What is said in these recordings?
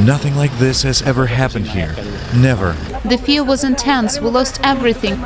Nothing like this has ever happened here. Never. The fear was intense. We lost everything.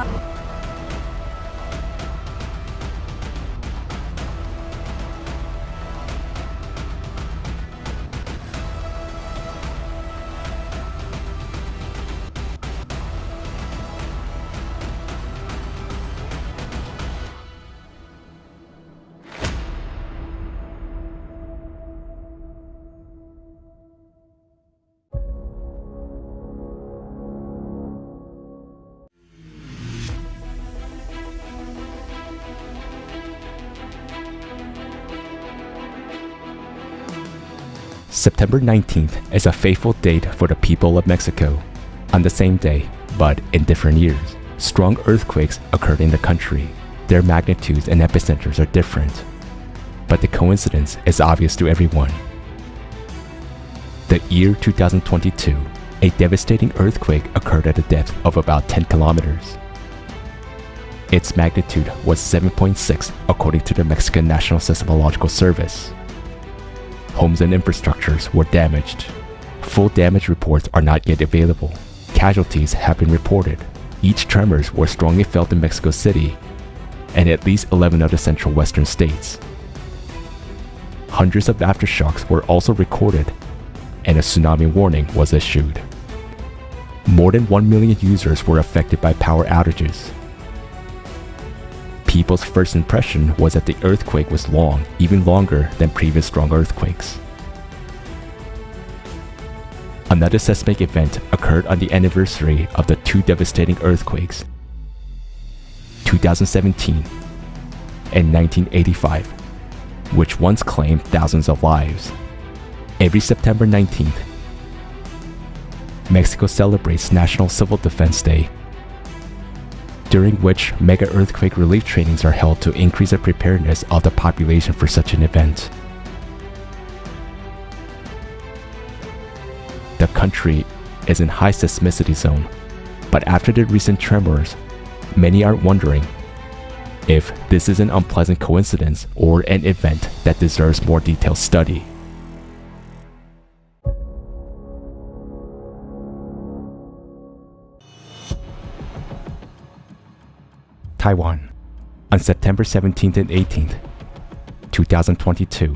September 19th is a fateful date for the people of Mexico. On the same day, but in different years, strong earthquakes occurred in the country. Their magnitudes and epicenters are different, but the coincidence is obvious to everyone. The year 2022, a devastating earthquake occurred at a depth of about 10 kilometers. Its magnitude was 7.6 according to the Mexican National Seismological Service. Homes and infrastructures were damaged. Full damage reports are not yet available. Casualties have been reported. Each tremors were strongly felt in Mexico City and at least 11 of the central western states. Hundreds of aftershocks were also recorded, and a tsunami warning was issued. More than 1 million users were affected by power outages. People's first impression was that the earthquake was long, even longer than previous strong earthquakes. Another seismic event occurred on the anniversary of the two devastating earthquakes, 2017 and 1985, which once claimed thousands of lives. Every September 19th, Mexico celebrates National Civil Defense Day, during which mega earthquake relief trainings are held to increase the preparedness of the population for such an event. The country is in high seismicity zone, but after the recent tremors, many are wondering if this is an unpleasant coincidence or an event that deserves more detailed study. Taiwan, on September 17th and 18th, 2022.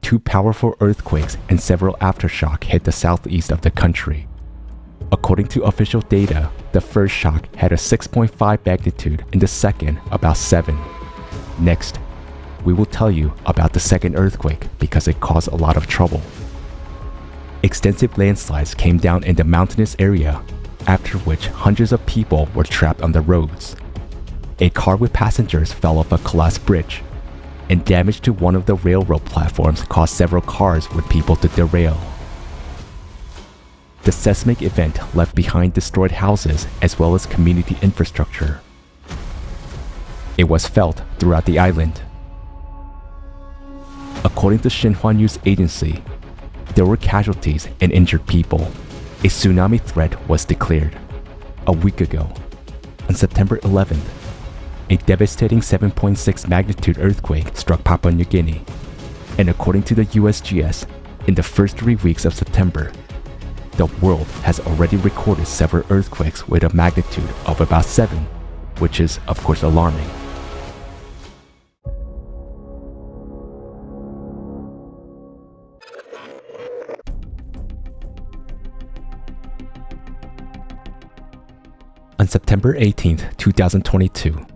Two powerful earthquakes and several aftershocks hit the southeast of the country. According to official data, the first shock had a 6.5 magnitude and the second about 7. Next, we will tell you about the second earthquake because it caused a lot of trouble. Extensive landslides came down in the mountainous area, after which hundreds of people were trapped on the roads. A car with passengers fell off a collapsed bridge, and damage to one of the railroad platforms caused several cars with people to derail. The seismic event left behind destroyed houses as well as community infrastructure. It was felt throughout the island. According to Xinhua News Agency, there were casualties and injured people. A tsunami threat was declared. A week ago, on September 11th, a devastating 7.6 magnitude earthquake struck Papua New Guinea. And according to the USGS, in the first 3 weeks of September, the world has already recorded several earthquakes with a magnitude of about 7, which is, of course, alarming. On September 18th, 2022,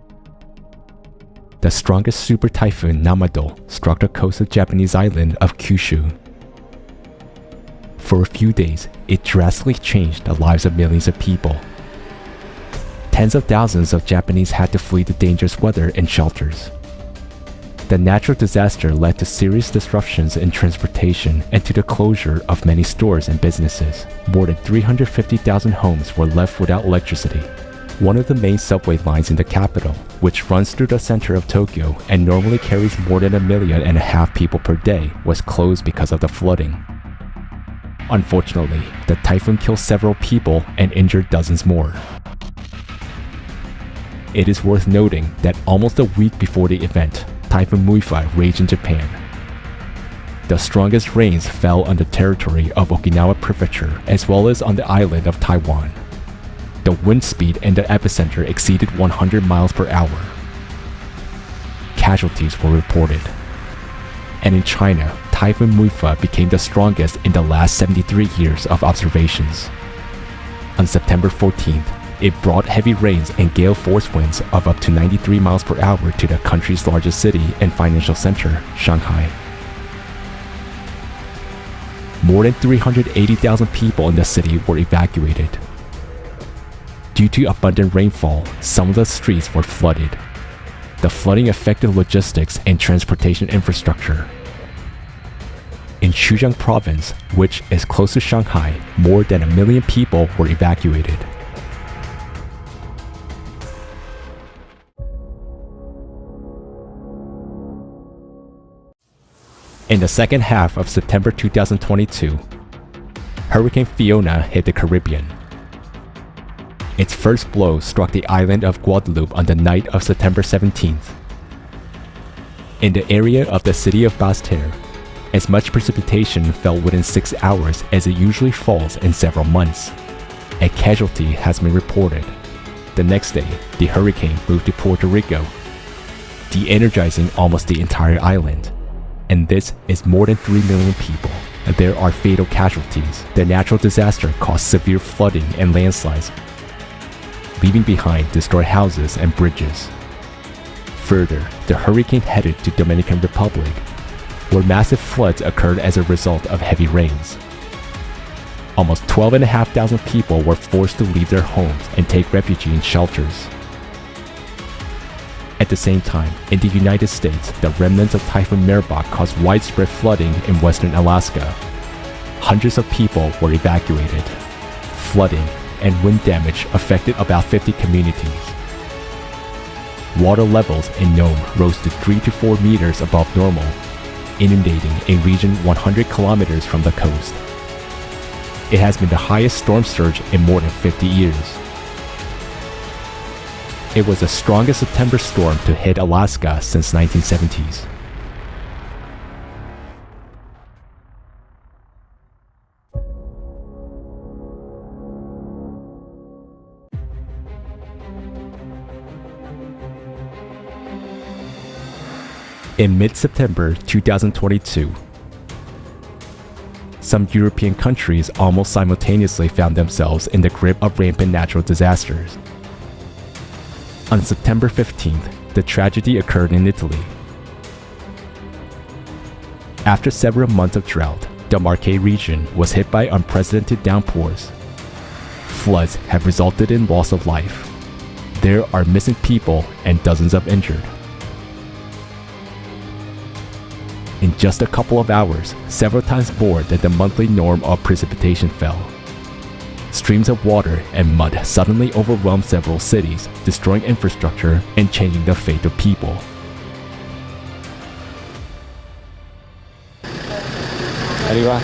the strongest super typhoon Nanmadol struck the coastal Japanese island of Kyushu. For a few days, it drastically changed the lives of millions of people. Tens of thousands of Japanese had to flee the dangerous weather and shelters. The natural disaster led to serious disruptions in transportation and to the closure of many stores and businesses. More than 350,000 homes were left without electricity. One of the main subway lines in the capital, which runs through the center of Tokyo and normally carries more than 1.5 million people per day, was closed because of the flooding. Unfortunately, the typhoon killed several people and injured dozens more. It is worth noting that almost a week before the event, Typhoon Muifa raged in Japan. The strongest rains fell on the territory of Okinawa prefecture as well as on the island of Taiwan. The wind speed in the epicenter exceeded 100 miles per hour. Casualties were reported. And in China, Typhoon Muifa became the strongest in the last 73 years of observations. On September 14th, it brought heavy rains and gale force winds of up to 93 miles per hour to the country's largest city and financial center, Shanghai. More than 380,000 people in the city were evacuated. Due to abundant rainfall, some of the streets were flooded. The flooding affected logistics and transportation infrastructure. In Zhejiang province, which is close to Shanghai, more than 1 million people were evacuated. In the second half of September 2022, Hurricane Fiona hit the Caribbean. Its first blow struck the island of Guadeloupe on the night of September 17th. In the area of the city of Basse-Terre, as much precipitation fell within 6 hours as it usually falls in several months. A casualty has been reported. The next day, the hurricane moved to Puerto Rico, de-energizing almost the entire island. And this is more than 3 million people. There are fatal casualties. The natural disaster caused severe flooding and landslides, leaving behind destroyed houses and bridges. Further, the hurricane headed to Dominican Republic, where massive floods occurred as a result of heavy rains. Almost 12,500 people were forced to leave their homes and take refuge in shelters. At the same time, in the United States, the remnants of Typhoon Merbok caused widespread flooding in western Alaska. Hundreds of people were evacuated. Flooding and wind damage affected about 50 communities. Water levels in Nome rose to 3 to 4 meters above normal, inundating a region 100 kilometers from the coast. It has been the highest storm surge in more than 50 years. It was the strongest September storm to hit Alaska since 1970s. In mid-September 2022, some European countries almost simultaneously found themselves in the grip of rampant natural disasters. On September 15th, the tragedy occurred in Italy. After several months of drought, the Marche region was hit by unprecedented downpours. Floods have resulted in loss of life. There are missing people and dozens of injured. In just a couple of hours, several times more than the monthly norm of precipitation fell. Streams of water and mud suddenly overwhelmed several cities, destroying infrastructure and changing the fate of people.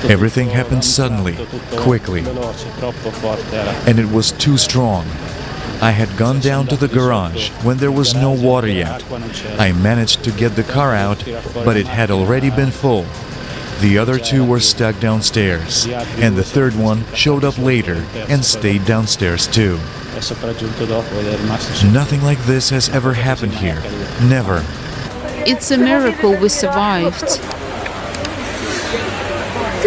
Everything happened suddenly, quickly, and it was too strong. I had gone down to the garage when there was no water yet. I managed to get the car out, but it had already been full. The other two were stuck downstairs, and the third one showed up later and stayed downstairs too. Nothing like this has ever happened here. Never. It's a miracle we survived.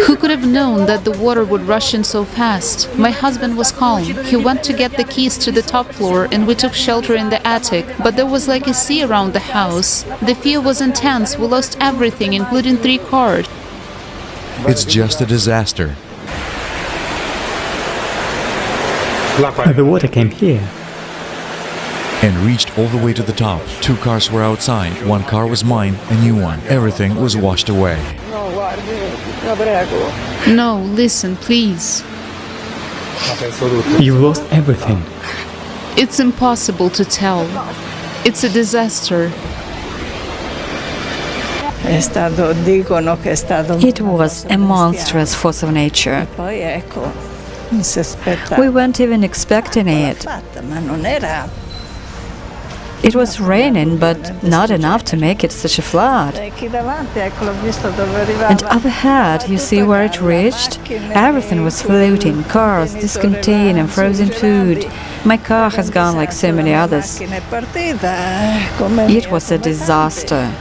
Who could have known that the water would rush in so fast? My husband was calm. He went to get the keys to the top floor and we took shelter in the attic, but there was like a sea around the house. The fear was intense. We lost everything, including 3 cars. It's just a disaster. The water came here. And reached all the way to the top. 2 cars were outside. 1 car was mine, a new one. Everything was washed away. No, listen, please. You lost everything. It's impossible to tell. It's a disaster. It was a monstrous force of nature. We weren't even expecting it. It was raining, but not enough to make it such a flood. And up ahead, you see where it reached? Everything was floating, cars, discontinued and frozen food. My car has gone like so many others. It was a disaster.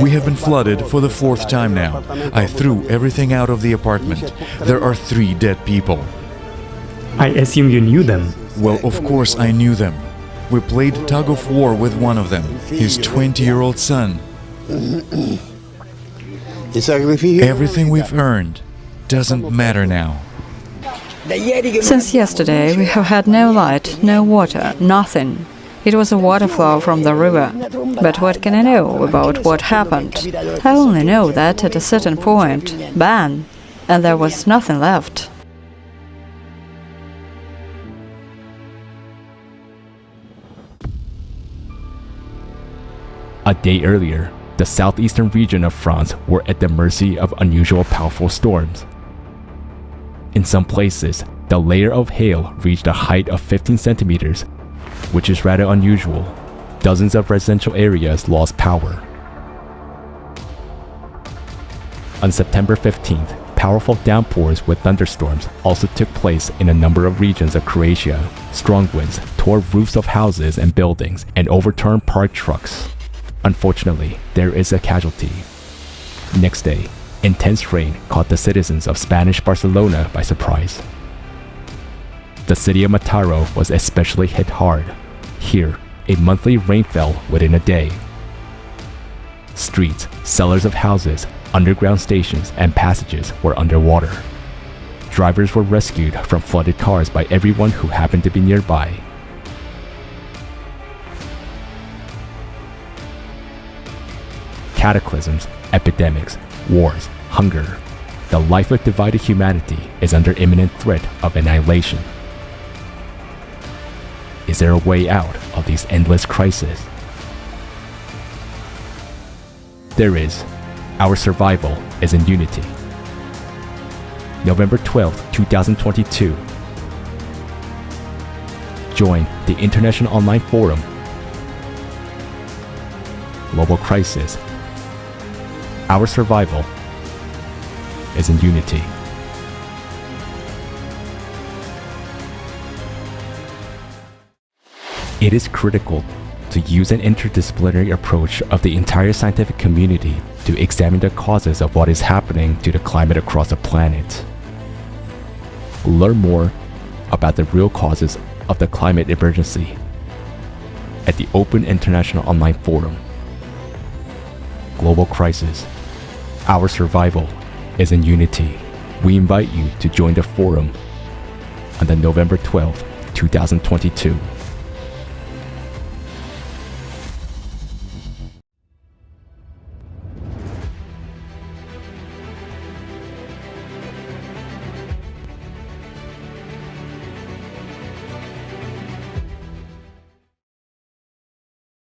We have been flooded for the 4th time now. I threw everything out of the apartment. There are 3 dead people. I assume you knew them. Well, of course I knew them. We played tug of war with one of them, his 20-year-old son. Everything we've earned doesn't matter now. Since yesterday, we have had no light, no water, nothing. It was a water flow from the river. But what can I know about what happened? I only know that at a certain point, bang, and there was nothing left. A day earlier, the southeastern region of France were at the mercy of unusual powerful storms. In some places, the layer of hail reached a height of 15 centimeters, which is rather unusual. Dozens of residential areas lost power. On September 15th, powerful downpours with thunderstorms also took place in a number of regions of Croatia. Strong winds tore roofs of houses and buildings and overturned parked trucks. Unfortunately, there is a casualty. Next day, intense rain caught the citizens of Spanish Barcelona by surprise. The city of Mataro was especially hit hard. Here, a monthly rain fell within a day. Streets, cellars of houses, underground stations, and passages were underwater. Drivers were rescued from flooded cars by everyone who happened to be nearby. Cataclysms, epidemics, wars, hunger. The life of divided humanity is under imminent threat of annihilation. Is there a way out of these endless crises? There is. Our survival is in unity. November 12, 2022. Join the International Online Forum. Global Crisis. Our survival is in unity. It is critical to use an interdisciplinary approach of the entire scientific community to examine the causes of what is happening to the climate across the planet. Learn more about the real causes of the climate emergency at the Open International Online Forum. Global Crisis. Our survival is in unity. We invite you to join the forum on the November 12, 2022